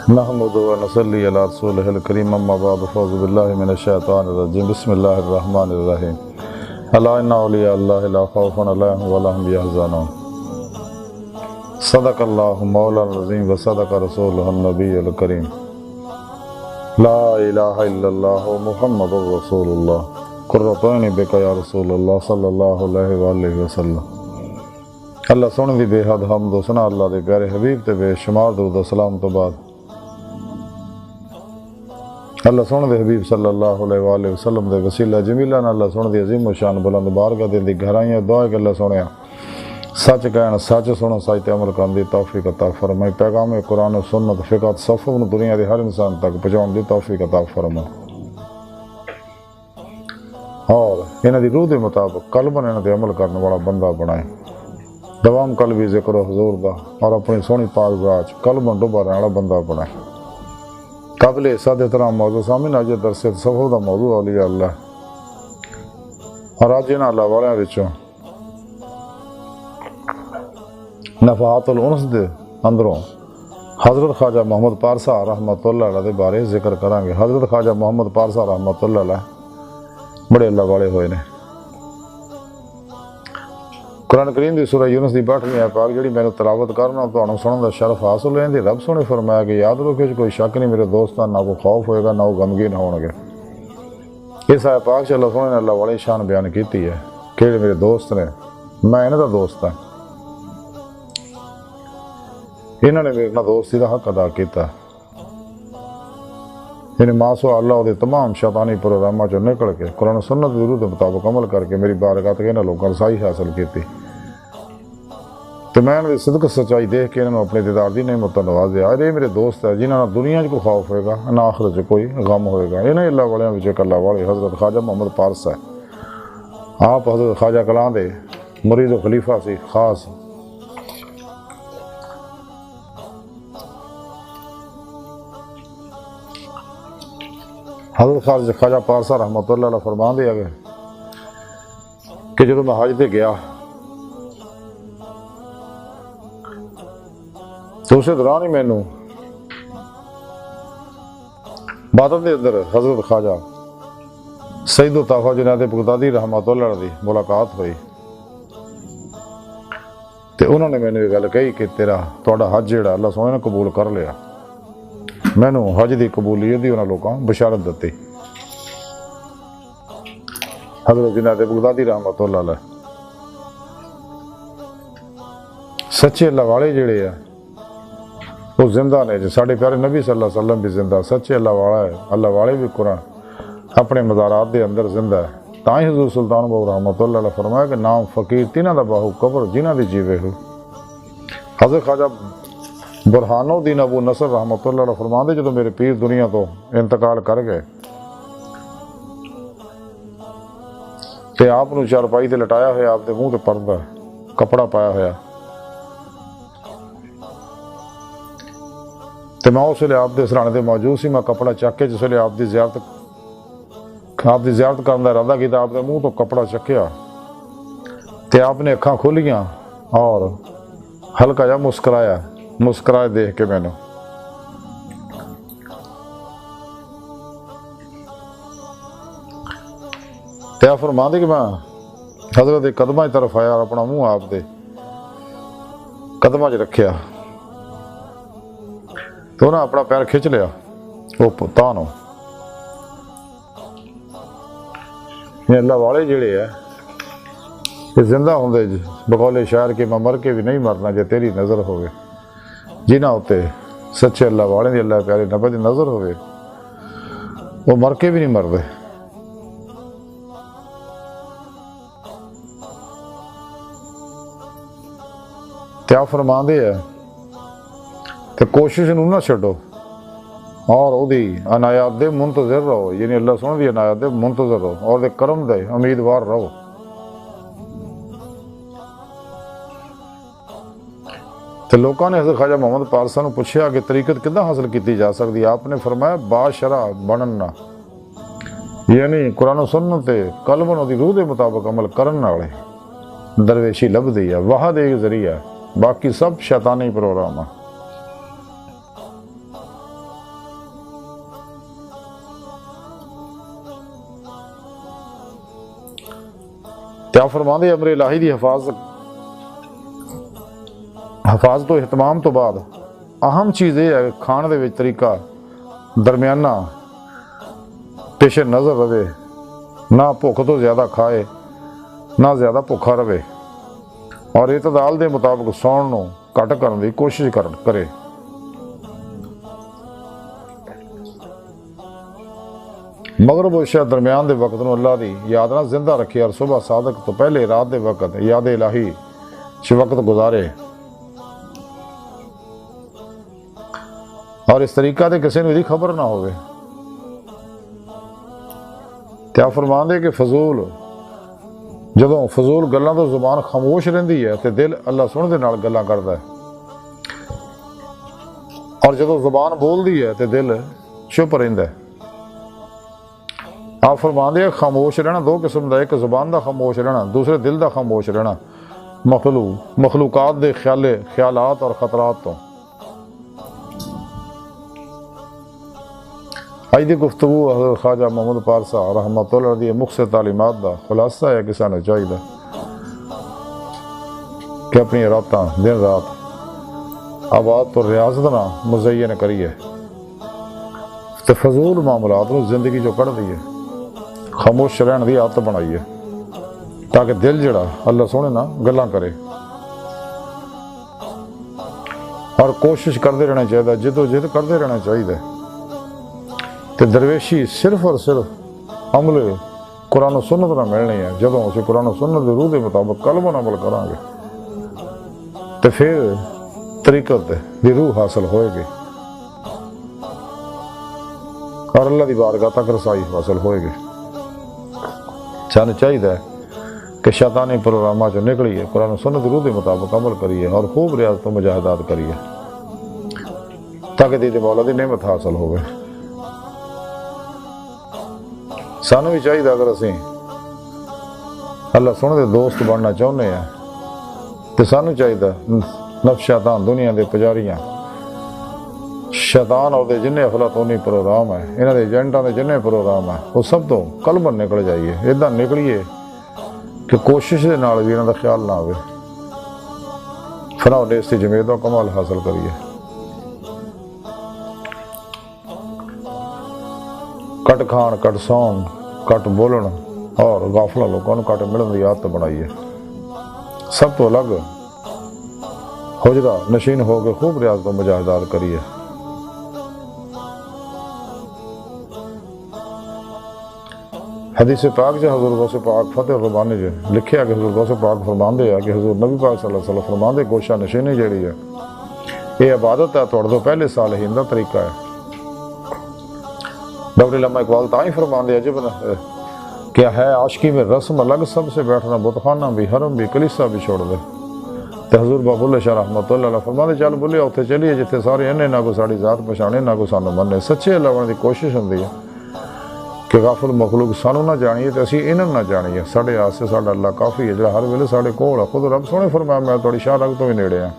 محمد ونصلی علی رسولہ الکریم اما بعد فاعوذ باللہ من الشیطان الرجیم بسم اللہ الرحمن الرحیم الا ان اولیاء اللہ لا خوف علیہم ولا هم یحزنون صدق اللہ مولانا العظیم وصدق رسولہ النبی الکریم لا الہ الا اللہ محمد رسول اللہ قرۃ عین بک یا رسول اللہ صلی اللہ علیہ وآلہ وسلم۔ اللہ سونے دی بے حد حمد و ثنا اللہ دے پیارے حبیب تے بے شمار درود و سلام تو بعد اللہ سونے دے حبیب صلی اللہ علیہ وآلہ وسلم دے وسیلہ جمیلہ نہ اللہ سونے دی عظیم و شان بلند بارگاہ دے دی گھرائیاں دعا کہ اللہ سونے سچ کہنا سچ سنو سچ تے عمل کرن دی توفیق عطا فرمائے، پیغام قرآن و سنت فقہ تصوف نو دنیا دے ہر انسان تک پہنچاؤن دی توفیق عطا فرمائے، اور انہاں دی روح دے مطابق قلباً انہاں دے عمل کرنے والا بندہ بنائے، دوام قلبی ذکر و حضور دا اور اپنی سونی پاک ذات قلباً ڈوبا رہنے والا بندہ بنائے۔ قابل صد احترام موضوع سامنے آج درس تصوف دا موضوع علیہ اللہ، اور آج انہاں اللہ والیاں وچوں نفحات الانس دے اندروں حضرت خواجہ محمد پارسا رحمتہ اللہ علیہ دے بارے ذکر کرانگے۔ حضرت خواجہ محمد پارسا رحمتہ اللہ علیہ بڑے اللہ والے ہوئے نے۔ قرآن کریم دی سورہ یونس دی 62ویں آیت پاک جڑی میں نے تلاوت کرنا تو انہوں سنن دا شرف حاصل ہوئے دی، رب سونے فرمایا کہ یاد رکھو کوئی شک نہیں میرے دوستان، نہ کوئی خوف ہوئے گا نہ وہ غمگین ہوں گے۔ اس آیت پاک سے اللہ سونے نے اللہ والے شان بیان کیتی ہے کہ میرے دوست نے، میں انہاں دا دوست ہاں، انہوں نے میرے دوستی کا حق ادا کیتا، یعنی ماسو اللہ دے تمام شیطانی پروگراموں چوں نکل کے قرآن و سنت دی ضرورت کے مطابق عمل کر کے میری بارگاہ تک انہاں لوگوں رسائی حاصل کیتی، تو میں انہاں دی صدق سچائی دیکھ کے انہوں اپنے دیدار دی نعمت نوازیا۔ یہ میرے دوست ہے جنہاں نہ دنیا کو خوف ہوئے گا نہ آخرت چ کوئی غم ہوئے گا۔ انہیں اللہ والیاں وچ ایک اللہ والے حضرت خواجہ محمد پارسا ہے، آپ حضرت خواجہ کلاں دے مرید و خلیفہ سی خاص۔ حضرت خواجہ پارسا رحمتہ اللہ علیہ فرمان دیا گیا کہ جب میں حج پہ گیا تو اسے دوران ہی مینوں بادل دے اندر حضرت خواجہ سید و طاہر جنید بغدادی رحمتہ اللہ علیہ دی ملاقات ہوئی، تے انہوں نے مینوں یہ گل کہی کہ تیرا تہاڈا حج جڑا اللہ سونے نے قبول کر لیا۔ مینوں حج دی قبولیت دی انہاں لوکاں بشارت دتی۔ حضرت جنید بغدادی رحمتہ اللہ علیہ سچے اللہ والے جڑے ہیں وہ زندہ نے، جو ساڈے پیارے نبی صلی اللہ علیہ وسلم بھی زندہ، سچے اللہ والا ہے، اللہ والے بھی قرآن اپنے مزارات دے اندر زندہ ہے۔ تاں ہی حضور سلطان بہو رحمتہ اللہ علیہ فرمایا کہ نام فقیر تینہ دا باہو قبر جنہ دی جیوے ہو۔ حضرت خواجہ برہان الدین ابو نصر رحمتہ اللہ علیہ فرماندے جدو میرے پیر دنیا تو انتقال کر گئے تے آپ نو چارپائی تے لٹایا ہوا، آپ دے منہ تے پردہ کپڑا پایا ہوا، تے میں اس ویلے آپ دے سرانے تے موجود سی، میں کپڑا چک کے جس ویلے آپ دی زیارت کرن دا ارادہ کیتا، آپ دے منہ تو کپڑا چکیا تے آپ نے اکھاں کھولیاں اور ہلکا جا مسکرایا، مسکرائے دیکھ کے مینوں تے آپ فرماندے کہ میں حضرت دے قدماں کی طرف آیا اور اپنا منہ آپ دے قدماں چ رکھیا، تو انہاں اپنا پیر کھچ لیا وہ تانوں۔ یہ اللہ والے جڑے ہے یہ زندہ ہوندے بقول شاعر کے میں مر کے بھی نہیں مرنا جے تیری نظر ہوئے، جنہاں ہوتے سچے اللہ والے دی اللہ پیارے نبی دی نظر ہوئے وہ مر کے بھی نہیں مردے۔ تے آپ فرماندے ہے تے کوشش نوں نہ چھڈو اور او دی عنایات دے منتظر رہو، یعنی اللہ سونے دی عنایات دے منتظر رہو اور دے کرم دے امیدوار رہو۔ تو لوگوں نے حضرت خواجہ محمد پارسا نو پوچھا کہ طریقت کداں حاصل کیتی جا سکتی، آپ نے فرمایا باشرع بننا، یعنی قرآن و سنت تے قلب دی روح دے مطابق عمل کرن والے درویشی لبھدی ہے، وحد ایک ذریعہ، باقی سب شیطانی پروگرام ہے۔ آپ فرماندے امر الہی دی حفاظت و اہتمام تو بعد اہم چیز یہ ہے کھان دے وچ طریقہ درمیانہ پیش نظر رہے، نہ بھوک تو زیادہ کھائے نہ زیادہ بھوکا رہے، اور اعتدال دے مطابق سون نو گھٹ کرن دی کوشش کرے۔ مغرب و عشاء درمیان دے وقت نو اللہ دی یاد نہ زندہ رکھے، اور صبح صادق تو پہلے رات دے وقت یاد الہی چ وقت گزارے، اور اس طریقہ دے کسی نے خبر نہ ہوئے۔ کیا فرماندے کہ جدوں فضول گلاں تو زبان خاموش رہندی ہے تے دل اللہ سن دے نال گلاں کردا ہے، اور جدوں زبان بولدی ہے تے دل چپ رہندا ہے۔ آپ فرماندے خاموش رہنا دو قسم دا، ایک زبان دا خاموش رہنا، دوسرے دل دا خاموش رہنا مخلوقات دے خیالات اور خطرات تو۔ اج دی گفتگو حضرت خواجہ محمد پارسا رحمتہ اللہ دی مختصر تعلیمات دا خلاصہ ہے کہ سانوں چاہیے کہ اپنی راتاں دن رات آباد پر ریاضت نہ مزین کریے تے فضول معاملات نو زندگی جو کڑھ دیے، خاموش رہن دی عادت بنائیے تاکہ دل جڑا اللہ سونے نہ گلاں کرے، اور کوشش کرتے رہنا چاہیے، جد و جہد کرتے رہنا چاہیے کہ درویشی صرف اور صرف عمل قرآن و سنت نہ ملنی ہے۔ جدوں اسی قرآن و سنت دے روح دے مطابق قلب و عمل کریں گے تو پھر طریقت دی روح حاصل ہوئے گی اور اللہ دی بارگاہ تک رسائی حاصل ہوئے گی۔ سانوں چاہیے کہ شیطانی پروگراماں چوں نکلیے، قرآن و سنت دی روح دے مطابق عمل کریے اور خوب ریاضت و مجاہدات کریے تاکہ دید مولا دی نعمت حاصل ہوئے۔ سانوں بھی چاہیے اگر اسی اللہ سونے دے دوست بننا چاہتے ہیں تو سانوں چاہیے نفس شیطان دنیا دے پجاریاں شیطان اور دے جنہیں افلاطونی پروگرام ہے، انہاں دے ایجنٹاں دے جنہیں پروگرام ہے، وہ سب تو قلباً نکل جائیے، ادھا نکلیے کہ کوشش دے نال بھی انہاں دا خیال نہ ہوئے، فنا و نیستی جمید و کمال حاصل کریے۔ کٹ کھان، کٹ سون، کٹ بولن اور غافلہ لوگوں کٹ ملن دی عادت بنائیے، سب تو الگ حجرہ نشین ہو کے خوب ریاضت و مجاہدات کریے۔ حدیث پاک جو حضور غوث پاک فتح ربانی جو لکھیا کہ حضور غوث پاک فرماندے ہیں کہ حضور نبی پاک صلی اللہ علیہ وسلم فرماندے گوشہ نشینی جیڑی ہے یہ عبادت ہے، توڑ دو پہلے صالحین دا طریقہ ہے۔ ڈاکٹر علامہ اقبال تاں ہی فرماندے عجب کیا ہے عاشقی میں رسم الگ، سب سے بیٹھنا بت خانہ بھی، حرم بھی، کلیسا بھی چھوڑ دے۔ تے حضور باب اللہ شاہ رحمتہ اللہ علیہ فرماندے چل بولے اتھے چلیے جتھے سارے انہیں نہ کو ساڑی ذات پہچانے نہ کو سانو مننے، سچے اللہ بننے دی کوشش ہوندی ہے کہ غافل مخلوق سانو نہ جانیے تے اسی انہاں نہ جانیے، ساڈے واسطے ساڈا اللہ کافی ہے جڑا ہر ویلے ساڈے کول ہے۔ خود رب سونے فرمایا میں تہاڈی شاہ رگ تو بھی نیڑے ہاں،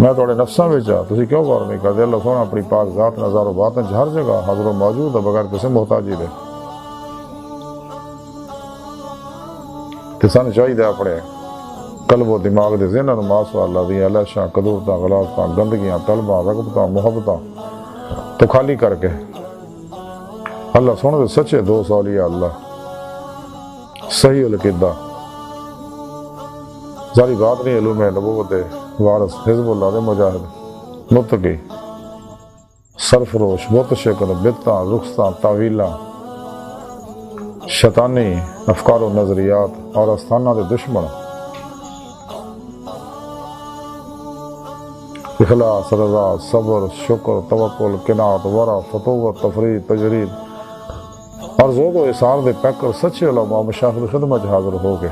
میں تھوڑے نفساں وچ آ، تسی کیوں غور نہیں کرتے؟ اللہ سونا اپنی پاک ذات نظار و باطن ہر جگہ حاضر و موجود ہے بغیر کسی محتاجی دے۔ تے سانوں چاہیے اپنے قلب و دماغ دے ذہناں نوں ماسوا اللہ دی علاشاں، قدورتاں، غلاظتاں، گندگیاں، طلباں، رغبتاں، محبتاں تو خالی کر کے اللہ سونے دے سچے دوست اولیاء اللہ صحیح العقیدہ ظاہری بات نہیں علوم نبوت دے وارث حزب اللہ دے مجاہد متقی سرفروش بت شکن بدتاں رخصتاں تعویلاں شیطانی افکار و نظریات اور استھانہ دے دشمن اخلاص، رضا، صبر، شکر، توکل، قناعت، ورع، فتوت، تفرید، تجرید اور زود و اثار دے پیکر سچے علماء مشاہد خدمت حاضر ہو گئے،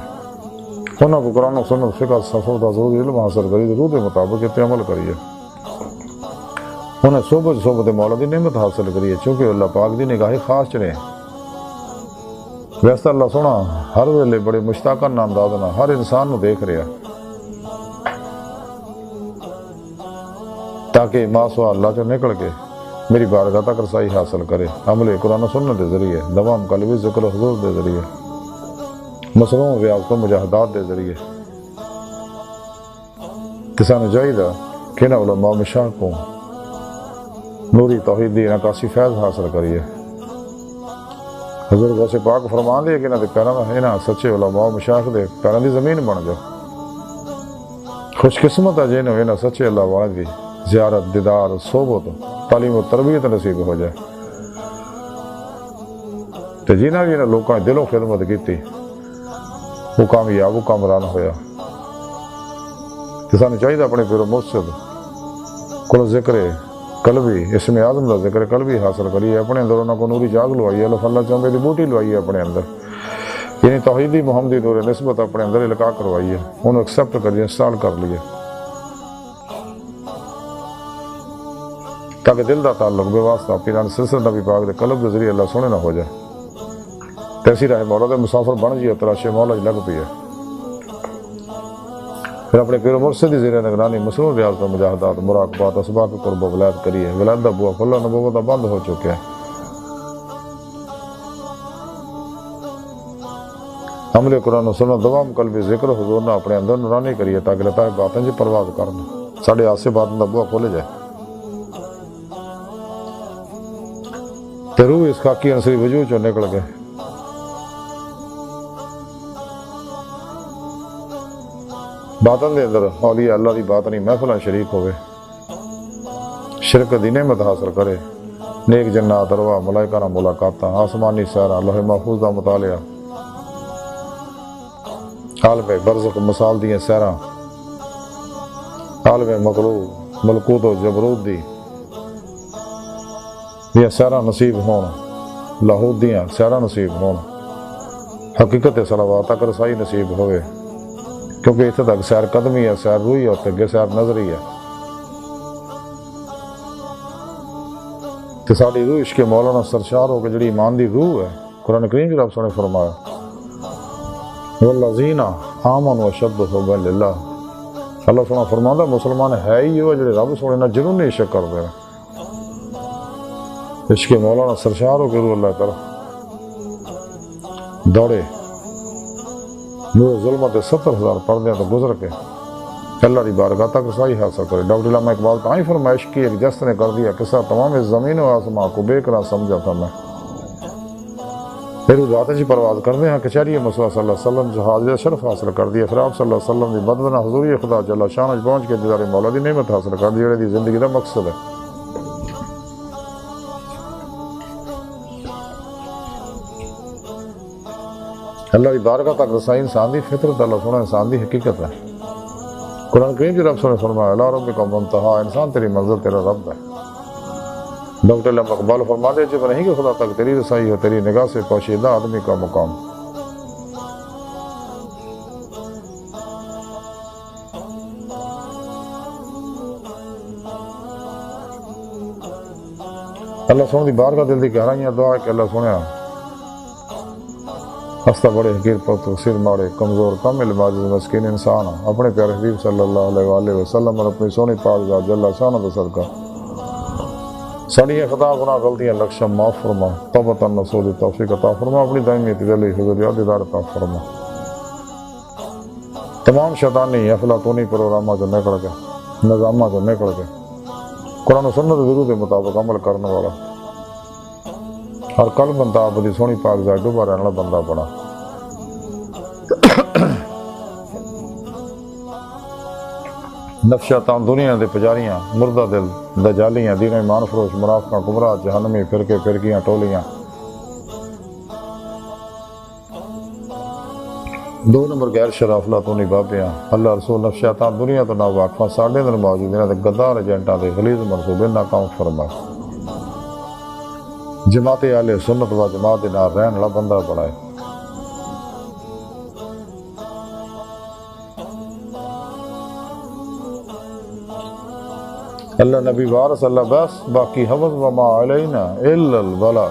انہوں کو قرآن و سنت فقہ سفر دا ضروری علم حاصل کری، روح دے مطابق اتنے عمل کریے، انہیں صحبت مولا دی نعمت حاصل کریے، چونکہ اللہ پاک دی نگاہی خاص چنے ویسے اللہ سونا ہر ویلے بڑے مشتاقانہ انداز نال ہر انسان نو دیکھ رہا تاکہ ماسوا اللہ چوں نکل کے میری بارگاہ تک رسائی حاصل کرے، عمل قرآن و سنت دے ذریعے، دوام قلبی ذکر و حضور دے ذریعے، مصنوع ریاضتوں مجاہدات دے ذریعے۔ کسان چاہیے کہ نہ علماء مشاہ کو نوری توحید دی نکاسی فیض حاصل کریے۔ حضور غوث پاک فرمان دے کہ نہ دے پیروں میں نہ سچے علماء مشاہ دے پیروں دی زمین بن جاؤ۔ خوش قسمت ہے جنہوں نہ سچے اللہ والے دی زیارت، دیدار، صحبت، تعلیم و تربیت نصیب ہو جائے۔ تو جنہ لوگوں دلوں خدمت کی وہ کامیاب، وہ کامران ہویا۔ تو سانو چاہیے اپنے پیر و مرشد کو ذکر قلبی، اسم اعظم کا ذکر قلبی حاصل کریے، اپنے اندر انہوں کو نوری جاگ لوائیے، اللہ چاہتے دی بوٹی لوائیے اپنے اندر، یعنی توحیدی محمدی نور نسبت اپنے اندر القاء کروائیے، انہوں ایکسیپٹ کریے، انسٹال کر لیے، تاکہ دل دا تعلق بے واسطہ پیران سلسلہ نبی پاک دے قلب دے ذریعے اللہ سونے نہ ہو جائے۔ تیسی راہ مولا دے مسافر بن جائے، تلاشے مولا لگ پی ہے۔ پھر اپنے پیر و مرشد دی زیر نگرانی مصنوع ریاضت و مجاہدات، مراقبات، اسباق قرب و ولایت کریے۔ ولایت دا بوا کھلا، نبوت دا بند ہو چکے ہیں۔ عمل قرآن و سنت، دوام قلبی ذکر حضور نہ اپنے اندر نورانی کریے، تاکہ لطائف باتیں جی پرواز کرنا، ساڑھے آسے باتیں دا بوا کھولے جائے۔ تے روح اس خاکی انصری وجود چو نکل گئے۔ باطن دے اندر اولیاء اللہ دی باطنی محفلہ شریک ہوئے، شرک دی نعمت حاصل کرے، نیک جنات، ارواح، ملائکہ نہ ملاقاتاں، آسمانی سیرہ، لوح محفوظ دا مطالعہ، عالم برزخ مثال دیاں سیرہ، عالم مغلوب ملکوت و جبروت دی یہ سیرہ نصیب ہون، لاہوت دیاں سیرہ نصیب ہون، حقیقت صلوات تک رسائی نصیب ہوئے، کیونکہ اتنے تک سیر قدمی ہے، سیر روحی ہے، اگے سیر نظری ہے۔ تو ساری روح عشق مولانا سرشار ہو کے جڑی ایمان دی روح ہے، قرآن کریم کی رب نے فرمایا والذین آمنوا اشد حبا للہ، اللہ سبحانہ فرماتا مسلمان ہے ہی وہ جڑے رب سونے نہ جنون عشق کرتے ہیں۔ عشق مولانا سرشار ہو کے روح اللہ تعالی دوڑے، نور ظلمت 70,000 پردے تو گزر کے اللہ کی بارگاہ تک رسائی حاصل کرے۔ ڈاکٹر علامہ اقبال تو ہی فرمائش کی ایک جست نے کر دیا قصہ تمام اس زمین و آسمان کو بے قرار سمجھا تھا میں، پھر وہ ذات جی پرواز کرتے ہیں کچہری مصطفیٰ صلی اللہ علیہ وسلم جہاز شرف حاصل کر دیا، پھر آپ صلی اللہ علیہ وسلم کی بدبنا حضوری خدا جل شان پہنچ کے دیدار مولا دی نعمت حاصل کر دی، جڑے دی زندگی کا مقصد ہے۔ اللہ کی بارگاہ تک رسائی انسان دی فطرت، اللہ سونا انسان دی حقیقت ہے۔ قرآن کریم کی رب نے فرمایا لا ربک منتہا، انسان تیری منزل تیرا رب ہے۔ ڈاکٹر علامہ اقبال فرماتے ہیں جب نہیں کہ خدا تک تیری رسائی ہو، تیری نگاہ سے پوشیدہ آدمی کا مقام۔ اللہ سونے دی بارگاہ دل دی گہرائیاں دعا ہے کہ اللہ سنیا ہستہ بڑے حقیر پر تقصیر ماڑے کمزور کم علم عاجز مسکین انسان اپنے پیارے حبیب صلی اللہ علیہ وآلہ وسلم اور اپنی سونی پاک ذات جل شانہ دا صدقہ ساڑی خطا گناہ غلطیاں لکشم معاف فرما، توبۃ نصوح توفیق عطا فرما، اپنی دائمی تجلی حضور دیدار عطا فرما، تمام شیطانی افلاطونی پروگرامہ جو نکل کے نظامہ جو نکل کے قرآن و سنت ضرور کے مطابق عمل کرنے والا ہر کل بندہ اپنی سونی پاک ذات ڈوبا رہنے والا بندہ بنا۔ نفس شیطان دنیا دے پجاریاں مردہ دل دجالیاں دین ایمان فروش منافقاں گمراہ جہنمی فرقے فرقیاں ٹولیاں 2 نمبر غیر شرع افلاطونی بابیاں اللہ رسول نفس شیطان دنیا تو نا واقفہ ساڑھے اندر موجود انہاں دے غدار ایجنٹاں دے غلیظ منصوبے ناکام فرما، جماعت اہل سنت و جماعت دے نال رہن والا بندہ بنائے۔ اللہ نبی وارث اللہ بس باقی حفظ وما علینا الا البلاغ۔